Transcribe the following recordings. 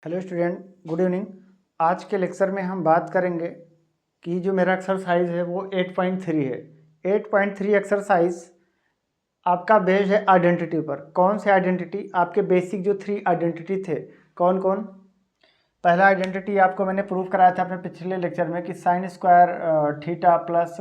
Hello student, good evening. आज के lecture में हम बात करेंगे कि जो मेरा एक्सरसाइज है वो 8.3 है। 8.3 एक्सरसाइज आपका बेस्ड है आइडेंटिटी पर। कौन से आइडेंटिटी? आपके बेसिक जो 3 आइडेंटिटी थे। कौन कौन? पहला आइडेंटिटी आपको मैंने प्रूव कराया था अपने पिछले लेक्चर में कि sine square theta plus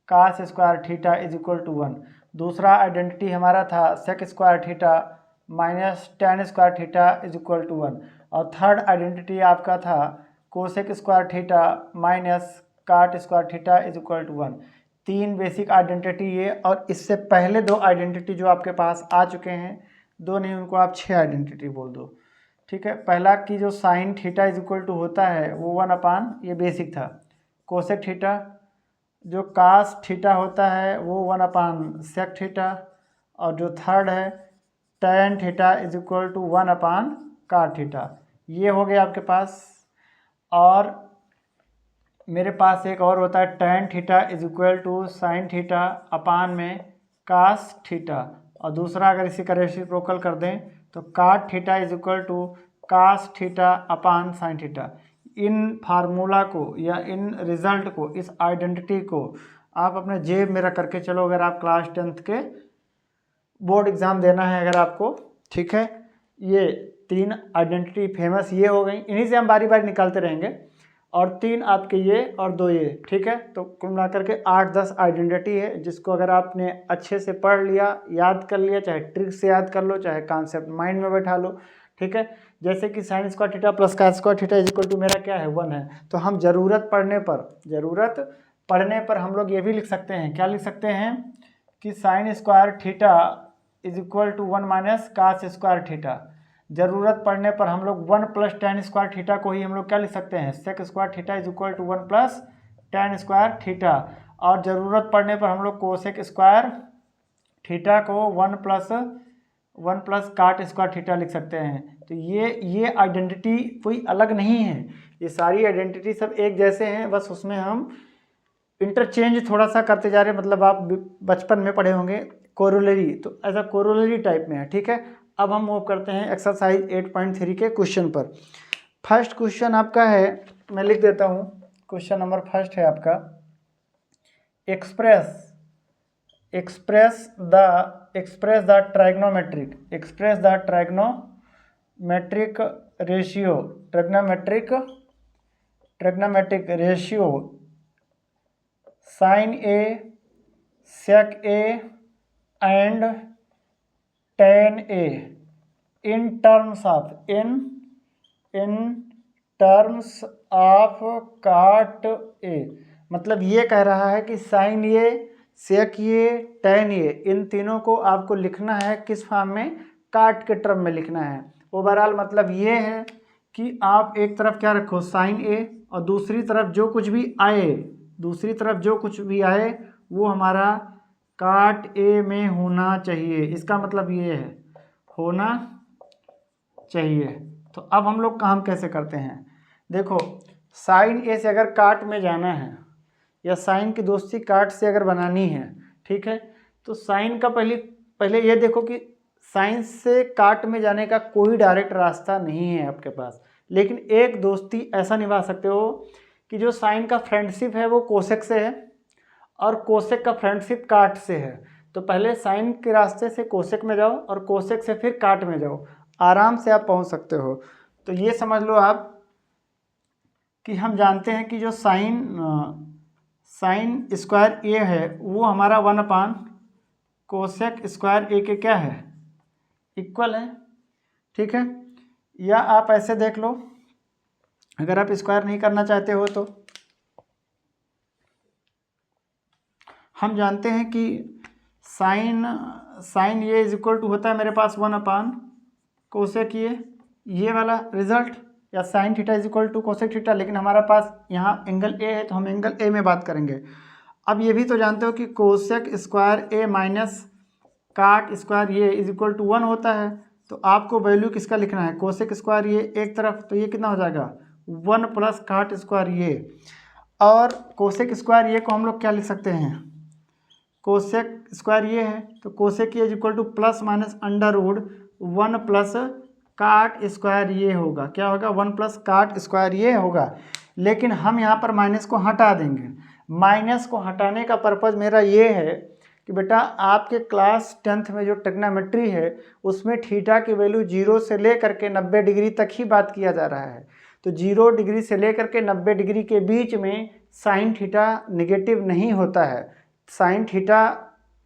cos square theta is equal to 1। दूसरा आइडेंटिटी हमारा था sec square theta minus tan square theta is equal to 1। और थर्ड आइडेंटिटी आपका था cosec square theta minus cot square theta is equal to 1। 3 basic identity ये, और इससे पहले 2 आइडेंटिटी जो आपके पास आ चुके हैं, 2 नहीं, उनको आप 6 आइडेंटिटी बोल दो। ठीक है। पहला की जो sine theta is equal to होता है वो 1/, ये बेसिक था। कोसेक थीटा, जो कास थीटा होता है वो 1/सेक थीटा। और जो थर्ड है tan theta is equal to 1/काट थीटा। ये हो गया आपके पास। और मेरे पास एक और होता है tan theta is equal to sine theta upon में कास थीटा। और दूसरा अगर इसी का रेसिप्रोकल कर दें तो cot theta is equal to cos theta upon sine theta. इन फार्मूला को या इन रिजल्ट को, इस आइडेंटिटी को आप अपने जेब में रख करके चलो अगर आप क्लास 10th के बोर्ड एग्ज़ाम देना है अगर आपको। ठीक है। ये 3 आइडेंटिटी फेमस ये हो गई, इन्हीं से हम बारी बारी निकालते रहेंगे। और 3 आपके ये और 2 ये। ठीक है। तो कुल मिलाकर के 8-10 आइडेंटिटी है, जिसको अगर आपने अच्छे से पढ़ लिया, याद कर लिया, चाहे ट्रिक से याद कर लो, चाहे कॉन्सेप्ट माइंड में बैठा लो। ठीक है। जैसे कि sine square theta plus cos square theta is equal to मेरा क्या है 1 है। तो हम ज़रूरत पड़ने पर हम लोग ये भी लिख सकते हैं। क्या लिख सकते हैं कि sine square theta is equal to 1 minus cos square theta. ज़रूरत पड़ने पर हम लोग 1 प्लस टेन स्क्वायर थीटा को ही हम लोग क्या लिख सकते हैं, sec square theta is equal to 1 plus tan square theta. और ज़रूरत पड़ने पर हम लोग कोसेक स्क्वायर थीटा को 1 प्लस काट स्क्वायर थीटा लिख सकते हैं। तो ये आइडेंटिटी कोई अलग नहीं है, ये सारी आइडेंटिटी सब एक जैसे हैं, बस उसमें हम इंटरचेंज थोड़ा सा करते जा रहे हैं। मतलब आप बचपन में पढ़े होंगे कोरोलरी, तो ऐसा कोरोलरी टाइप में है। ठीक है। अब हम मूव करते हैं एक्सरसाइज 8.3 के क्वेश्चन पर। फर्स्ट क्वेश्चन आपका है, मैं लिख देता हूँ। क्वेश्चन नंबर फर्स्ट है आपका, express the trigonometric ratio sine A sec A and tan A in terms of cot A। मतलब ये कह रहा है कि sine A, sec A, tan ए, इन तीनों को आपको लिखना है किस फॉर्म में, काट के टर्म में लिखना है। ओवरऑल मतलब ये है कि आप एक तरफ क्या रखो साइन ए, और दूसरी तरफ जो कुछ भी आए वो हमारा काट ए में होना चाहिए। इसका मतलब ये है होना चाहिए। तो अब हम लोग काम कैसे करते हैं, देखो साइन ए से अगर काट में जाना है या साइन की दोस्ती काट से अगर बनानी है, ठीक है, तो साइन का पहले ये देखो कि साइन से काट में जाने का कोई डायरेक्ट रास्ता नहीं है आपके पास, लेकिन एक दोस्ती ऐसा निभा सकते हो कि जो साइन का फ्रेंडशिप है वो कोसेक से है और कोसेक का फ्रेंडशिप काट से है। तो पहले साइन के रास्ते से कोसेक में जाओ और कोसेक से फिर काट में जाओ, आराम से आप पहुंच सकते हो। तो ये समझ लो आप कि हम जानते हैं कि जो साइन स्क्वायर ए है वो हमारा 1/, कोसेक स्क्वायर ए के क्या है, इक्वल है। ठीक है। या आप ऐसे देख लो, अगर आप स्क्वायर नहीं करना चाहते हो तो हम जानते हैं कि साइन ये इज इक्वल टू होता है मेरे पास 1/, कोसेक ये वाला रिजल्ट, या sine theta is equal to cosec theta. लेकिन हमारा पास यहाँ एंगल ए है तो हम एंगल ए में बात करेंगे। अब ये भी तो जानते हो कि cosec square A minus cot square ये इज इक्वल टू 1 होता है। तो आपको वैल्यू किसका लिखना है, कोसेक स्क्वायर ये एक तरफ, तो ये कितना हो जाएगा 1 प्लस काट स्क्वायर ये। और कोसेक स्क्वायर ये को हम लोग क्या लिख सकते हैं, कोसेक स्क्वायर ये है तो cosec A is equal to plus minus under root 1 plus cot square A होगा, क्या होगा 1 प्लस काट स्क्वायर ये होगा। लेकिन हम यहाँ पर माइनस को हटा देंगे। माइनस को हटाने का पर्पज़ मेरा ये है कि बेटा आपके क्लास 10th में जो ट्रिग्नोमेट्री है उसमें थीटा की वैल्यू 0 से लेकर के 90 डिग्री तक ही बात किया जा रहा है। तो 0 डिग्री से लेकर के 90 डिग्री के बीच में साइन थीटा निगेटिव नहीं होता है। साइन थीटा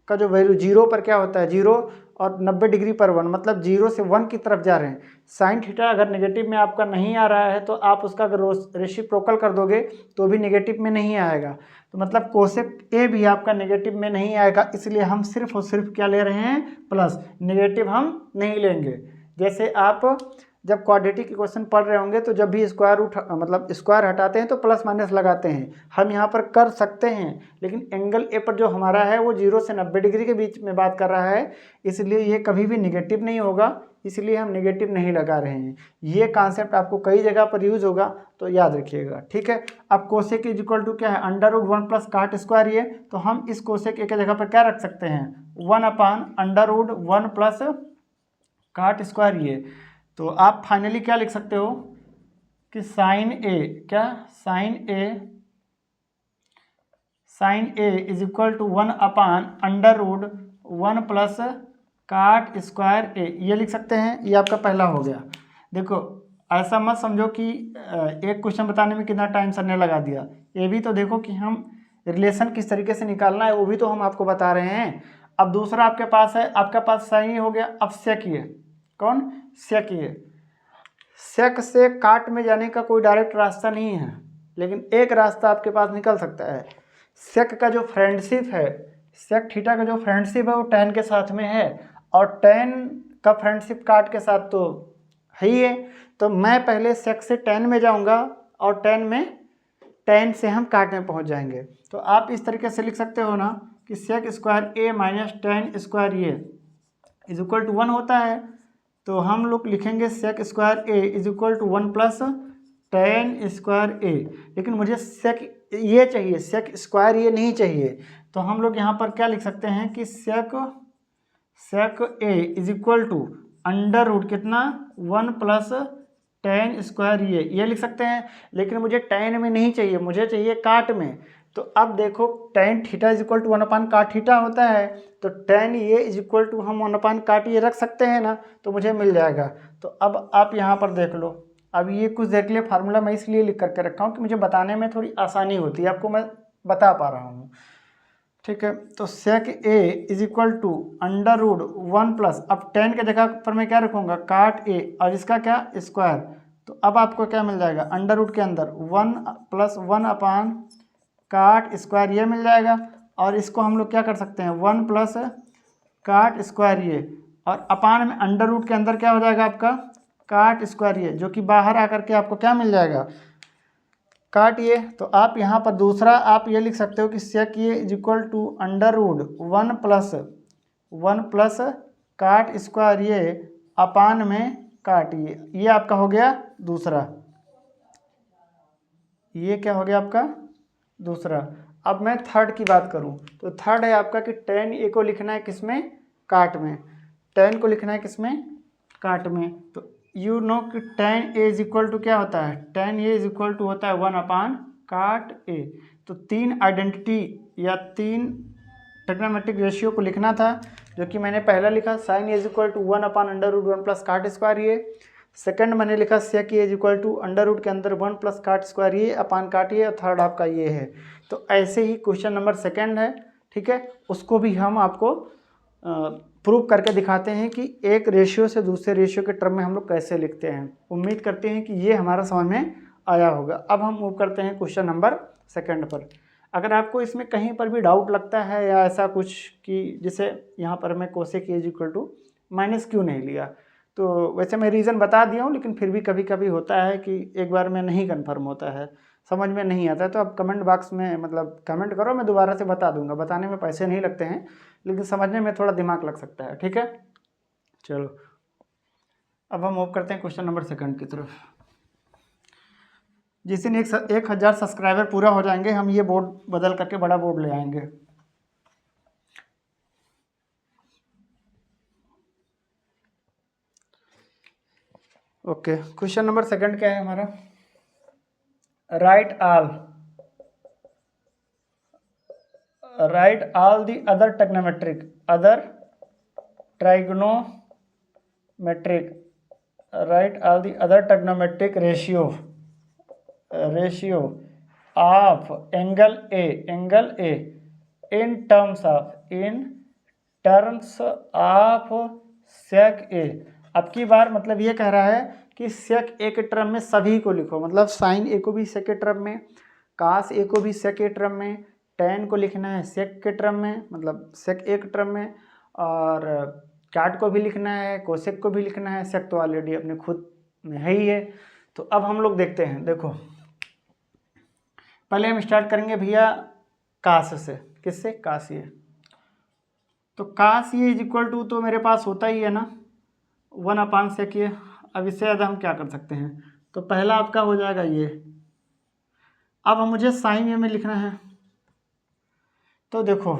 का जो वैल्यू 0 पर क्या होता है 0 और 90 डिग्री पर 1, मतलब 0 से 1 की तरफ जा रहे हैं। साइन थीटा अगर नेगेटिव में आपका नहीं आ रहा है तो आप उसका अगर रेसिप्रोकल कर दोगे तो भी नेगेटिव में नहीं आएगा। तो मतलब कोसेक ए भी आपका नेगेटिव में नहीं आएगा, इसलिए हम सिर्फ और सिर्फ क्या ले रहे हैं प्लस, नेगेटिव हम नहीं लेंगे। जैसे आप जब क्वाड्रेटिक इक्वेशन पढ़ रहे होंगे तो जब भी स्क्वायर रूट मतलब स्क्वायर हटाते हैं तो प्लस माइनस लगाते हैं, हम यहाँ पर कर सकते हैं, लेकिन एंगल ए पर जो हमारा है वो 0 से 90 डिग्री के बीच में बात कर रहा है, इसलिए ये कभी भी निगेटिव नहीं होगा, इसलिए हम निगेटिव नहीं लगा रहे हैं। ये कॉन्सेप्ट आपको कई जगह पर यूज होगा तो याद रखिएगा, ठीक है। अब कोसेक इज इक्वल टू क्या है under root 1 plus cot square A, तो हम इस कोसेक ए की जगह पर क्या रख सकते हैं 1 upon under root 1 plus cot square A. तो आप फाइनली क्या लिख सकते हो कि साइन ए, क्या sine A is equal to 1 upon under root 1 plus cot square A, ये लिख सकते हैं। ये आपका पहला हो गया। देखो ऐसा मत समझो कि एक क्वेश्चन बताने में कितना टाइम सर ने लगा दिया, ये भी तो देखो कि हम रिलेशन किस तरीके से निकालना है वो भी तो हम आपको बता रहे हैं। अब दूसरा आपके पास है, आपका पास साइन हो गया। अब सेक ये, कौन सेक ये, सेक से काट में जाने का कोई डायरेक्ट रास्ता नहीं है, लेकिन एक रास्ता आपके पास निकल सकता है। सेक का जो फ्रेंडशिप है, सेक थीटा का जो फ्रेंडशिप है वो टैन के साथ में है, और टैन का फ्रेंडशिप काट के साथ तो है ही है। तो मैं पहले सेक से टैन में जाऊंगा और टैन से हम काट में पहुंच जाएंगे। तो आप इस तरीके से लिख सकते हो ना कि sec square A minus tan square ये इज इक्वल टू 1 होता है। तो हम लोग लिखेंगे sec square A is equal to 1 plus tan square A, लेकिन मुझे सेक ये चाहिए, सेक स्क्वायर ये नहीं चाहिए। तो हम लोग यहाँ पर क्या लिख सकते हैं कि sec A is equal to under root कितना 1 प्लस टैन स्क्वायर ये लिख सकते हैं। लेकिन मुझे टैन में नहीं चाहिए, मुझे चाहिए काट में। तो अब देखो tan theta is equal to 1 upon cot theta होता है, तो टैन ये इज इक्वल टू हम 1 अपान काट ये रख सकते हैं ना, तो मुझे मिल जाएगा। तो अब आप यहाँ पर देख लो, अब ये कुछ देर के लिए फार्मूला मैं इसलिए लिख करके रखा हूँ कि मुझे बताने में थोड़ी आसानी होती है, आपको मैं बता पा रहा हूँ, ठीक है। तो sec A is equal to under root 1 plus, अब टैन के जगह पर मैं क्या रखूँगा काट ए और इसका क्या स्क्वायर। तो अब आपको क्या मिल जाएगा अंडर रूट के अंदर 1 प्लस 1 अपान काट स्क्वायर ये मिल जाएगा, और इसको हम लोग क्या कर सकते हैं 1 प्लस काट स्क्वायर ये, और अपान में अंडर रूट के अंदर क्या हो जाएगा आपका काट स्क्वायर ये, जो कि बाहर आकर के आपको क्या मिल जाएगा काट ये। तो आप यहाँ पर दूसरा आप ये लिख सकते हो कि sec A is equal to under root 1 plus cot square A upon में काट ये आपका हो गया दूसरा। ये क्या हो गया आपका दूसरा। अब मैं थर्ड की बात करूं तो थर्ड है आपका कि टैन ए को लिखना है किसमें काट में, टैन को लिखना है किसमें काट में। तो यू नो कि tan A is equal to क्या होता है, tan A is equal to होता है 1 अपान काट ए। तो 3 आइडेंटिटी या 3 ट्रिग्नोमेट्रिक रेशियो को लिखना था, जो कि मैंने पहला लिखा sine A is equal to 1 upon under root 1 plus cot square ये। सेकंड मैंने लिखा sec A is equal to under root के अंदर 1 प्लस काट स्क्वायर ये अपान काट ये, और थर्ड आपका ये है। तो ऐसे ही क्वेश्चन नंबर सेकंड है, ठीक है, उसको भी हम आपको प्रूव करके दिखाते हैं कि एक रेशियो से दूसरे रेशियो के टर्म में हम लोग कैसे लिखते हैं। उम्मीद करते हैं कि ये हमारा समझ में आया होगा। अब हम मूव करते हैं क्वेश्चन नंबर सेकंड पर। अगर आपको इसमें कहीं पर भी डाउट लगता है या ऐसा कुछ कि जैसे यहाँ पर मैं cosec A is equal to minus क्यों नहीं लिया, तो वैसे मैं रीज़न बता दिया हूँ, लेकिन फिर भी कभी कभी होता है कि एक बार में नहीं कन्फर्म होता है, समझ में नहीं आता है। तो आप कमेंट बॉक्स में मतलब कमेंट करो, मैं दोबारा से बता दूंगा। बताने में पैसे नहीं लगते हैं, लेकिन समझने में थोड़ा दिमाग लग सकता है, ठीक है। चलो अब हम मूव करते हैं क्वेश्चन नंबर सेकंड की तरफ। जिस दिन 1000 सब्सक्राइबर पूरा हो जाएंगे हम ये बोर्ड बदल करके बड़ा बोर्ड ले आएंगे। ओके, क्वेश्चन नंबर सेकंड क्या है हमारा? Right all the other trigonometric ratio of angle A in terms of sec A. अब की बार मतलब ये कह रहा है कि सेक ए के टर्म में सभी को लिखो, मतलब साइन ए को भी सेक के टर्म में, कास ए को भी सेक के टर्म में, टेन को लिखना है सेक के टर्म में, मतलब सेक ए के टर्म में, और काट को भी लिखना है, कोसेक को भी लिखना है। सेक तो ऑलरेडी अपने खुद में है ही है। तो अब हम लोग देखते हैं, देखो पहले हम स्टार्ट करेंगे भैया कास से। किससे? कास ये। तो कास ये इज इक्वल टू तो मेरे पास होता ही है ना 1/sec ये। अब इससे ज़्यादा हम क्या कर सकते हैं? तो पहला आपका हो जाएगा ये। अब मुझे साइन ए में लिखना है, तो देखो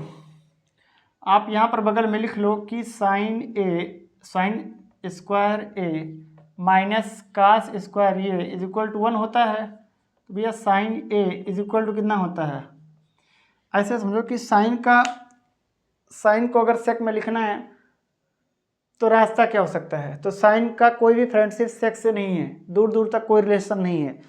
आप यहाँ पर बगल में लिख लो कि sine square A minus cos square ये इज इक्वल टू 1 होता है। तो भैया sine A is equal to कितना होता है? ऐसे समझो कि साइन को अगर सेक में लिखना है तो रास्ता क्या हो सकता है? तो साइन का कोई भी फ्रेंडशिप सेक से नहीं है, दूर दूर तक कोई रिलेशन नहीं है।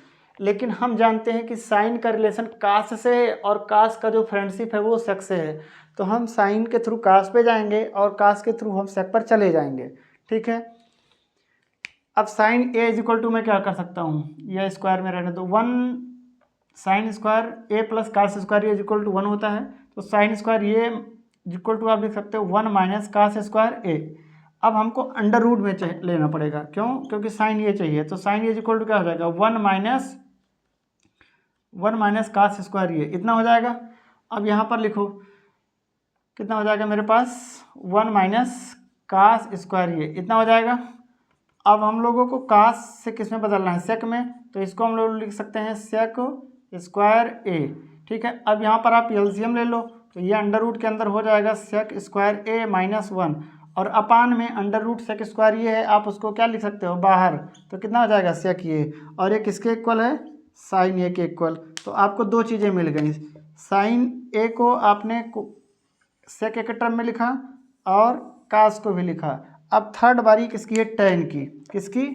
लेकिन हम जानते हैं कि साइन का रिलेशन कास से है और कास का जो फ्रेंडशिप है वो सेक से है। तो हम साइन के थ्रू कास पे जाएंगे और कास के थ्रू हम सेक पर चले जाएंगे। ठीक है। अब sine A is equal to मैं क्या कर सकता हूँ, यह स्क्वायर में रहने दो, 1 साइन स्क्वायर ए प्लस कास स्क्वायर ये इज इक्वल टू 1 होता है। तो साइन स्क्वायर ये इज इक्वल टू आप लिख सकते हो 1 माइनस कास स्क्वायर ए। अब हमको अंडर रूट में लेना पड़ेगा, क्यों? क्योंकि साइन ये चाहिए। तो साइन ये इज इक्वल टू क्या हो जाएगा? 1 माइनस कास स्क्वायर ये, इतना हो जाएगा। अब यहाँ पर लिखो कितना हो जाएगा मेरे पास? 1 माइनस कास स्क्वायर ये, इतना हो जाएगा। अब हम लोगों को कास से किस में बदलना है? सेक में। तो इसको हम लोग लिख सकते हैं सेक स्क्वायर ए। ठीक है। अब यहाँ पर आप एलसीएम ले लो, तो ये अंडर रूट के अंदर हो जाएगा सेक स्क्वायर ए माइनस 1, और अपान में अंडर रूट सेक स्क्वायर ये है, आप उसको क्या लिख सकते हो? बाहर। तो कितना हो जाएगा? सेक ये, और ये किसके इक्वल है? साइन ए के इक्वल। तो आपको दो चीज़ें मिल गई, साइन ए को आपने सेक ए के टर्म में लिखा और कास को भी लिखा। अब थर्ड बारी किसकी है? टेन की। किसकी?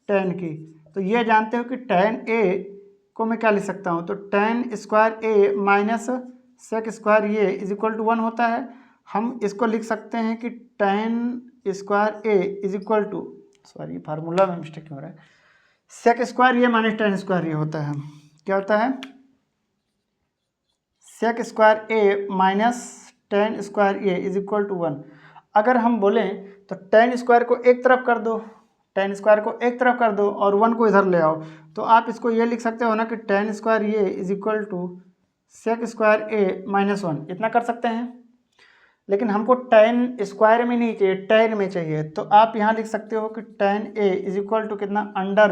टेन की। तो ये जानते हो कि टेन ए को मैं क्या लिख सकता हूँ? तो tan square A minus sec square ये इज इक्वल टू 1 होता है। हम इसको लिख सकते हैं कि tan square A is equal to, sorry formula में मिस्टेक हो रहा है, sec square A minus tan square A होता है। क्या होता है? Sec square A minus tan square A is equal to 1। अगर हम बोलें तो टेन स्क्वायर को एक तरफ कर दो, टेन स्क्वायर को एक तरफ कर दो और 1 को इधर ले आओ, तो आप इसको ये लिख सकते हो ना कि टेन स्क्वायर ये is equal to sec square A minus 1, इतना कर सकते हैं। लेकिन हमको टेन स्क्वायर में नहीं चाहिए, टेन में चाहिए। तो आप यहाँ लिख सकते हो कि tan A is equal to कितना? Under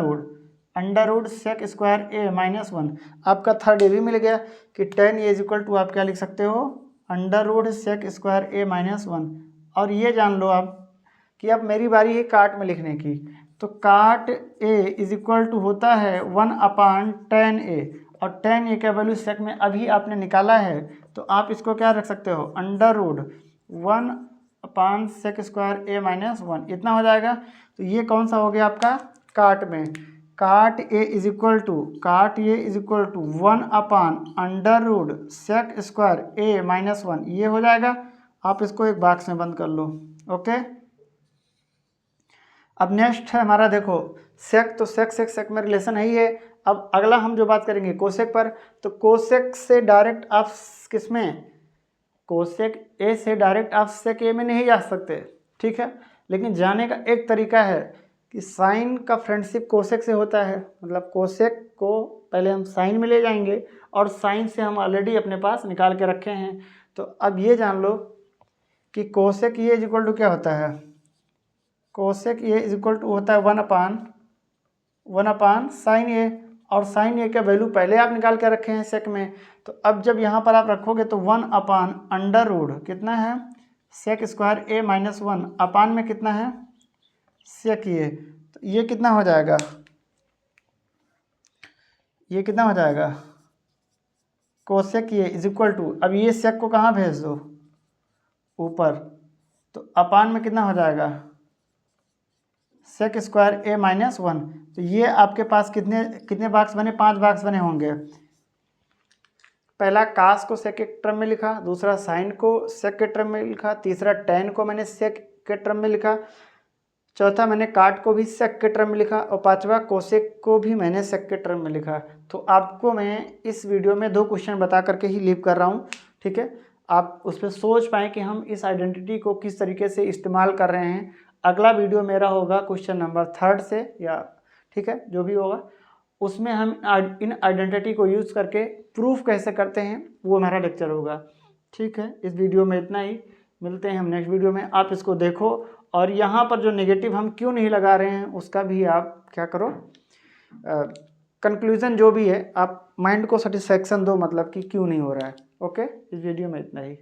root sec square A minus 1। आपका थर्ड ए भी मिल गया कि tan A is equal to आप क्या लिख सकते हो? Under root sec square A minus 1। और ये जान लो आप कि अब मेरी बारी है काट में लिखने की। तो काट ए इज इक्वल टू होता है 1/10 ए, और 10 ए का वैल्यू सेक में अभी आपने निकाला है। तो आप इसको क्या रख सकते हो? Under root 1/सेक square A minus 1, इतना हो जाएगा। तो ये कौन सा हो गया आपका? काट में। Cot A is equal to under root sec square A minus 1, ये हो जाएगा। आप इसको एक बॉक्स में बंद कर लो। ओके। अब नेक्स्ट है हमारा, देखो सेक, तो सेक में रिलेशन है ही है। अब अगला हम जो बात करेंगे कोसेक पर, तो कोसेक से डायरेक्ट आप किस में? कोसेक ए से डायरेक्ट आप सेक ए में नहीं जा सकते। ठीक है। लेकिन जाने का एक तरीका है कि साइन का फ्रेंडशिप कोसेक से होता है, मतलब कोसेक को पहले हम साइन में ले जाएंगे और साइन से हम ऑलरेडी अपने पास निकाल के रखे हैं। तो अब ये जान लो कि cosec A is equal to क्या होता है? Cosec A is equal to होता है 1/1 साइन ए, और साइन ए का वैल्यू पहले आप निकाल के रखे हैं सेक में। तो अब जब यहाँ पर आप रखोगे तो 1/अंडर रूट कितना है? सेक स्क्वायर ए माइनस 1 अपान में कितना है? सेक ये, तो ये कितना हो जाएगा, ये कितना हो जाएगा, cosec A is equal to, अब ये सेक को कहाँ भेज दो, ऊपर, तो अपान में कितना हो जाएगा, सेक स्क्वायर ए माइनस 1। तो ये आपके पास कितने कितने बॉक्स बने, 5 बॉक्स बने होंगे। पहला कास को सेक के टर्म में लिखा, दूसरा साइन को सेक के टर्म में लिखा, तीसरा टेन को मैंने सेक के टर्म में लिखा, चौथा मैंने काट को भी सेक के टर्म में लिखा, और पांचवा कोसेक को भी मैंने सेक के टर्म में लिखा। तो आपको मैं इस वीडियो में 2 क्वेश्चन बता करके ही लीव कर रहा हूँ, ठीक है। आप उस पर सोच पाएँ कि हम इस आइडेंटिटी को किस तरीके से इस्तेमाल कर रहे हैं। अगला वीडियो मेरा होगा क्वेश्चन नंबर 3 से, या ठीक है जो भी होगा, उसमें हम इन आइडेंटिटी को यूज़ करके प्रूफ कैसे करते हैं वो हमारा लेक्चर होगा, ठीक है। इस वीडियो में इतना ही, मिलते हैं हम नेक्स्ट वीडियो में। आप इसको देखो, और यहाँ पर जो नेगेटिव हम क्यों नहीं लगा रहे हैं उसका भी आप क्या करो, कंक्लूज़न जो भी है आप माइंड को सेटिस्फैक्शन दो, मतलब कि क्यों नहीं हो रहा है। ओके, इस वीडियो में इतना ही।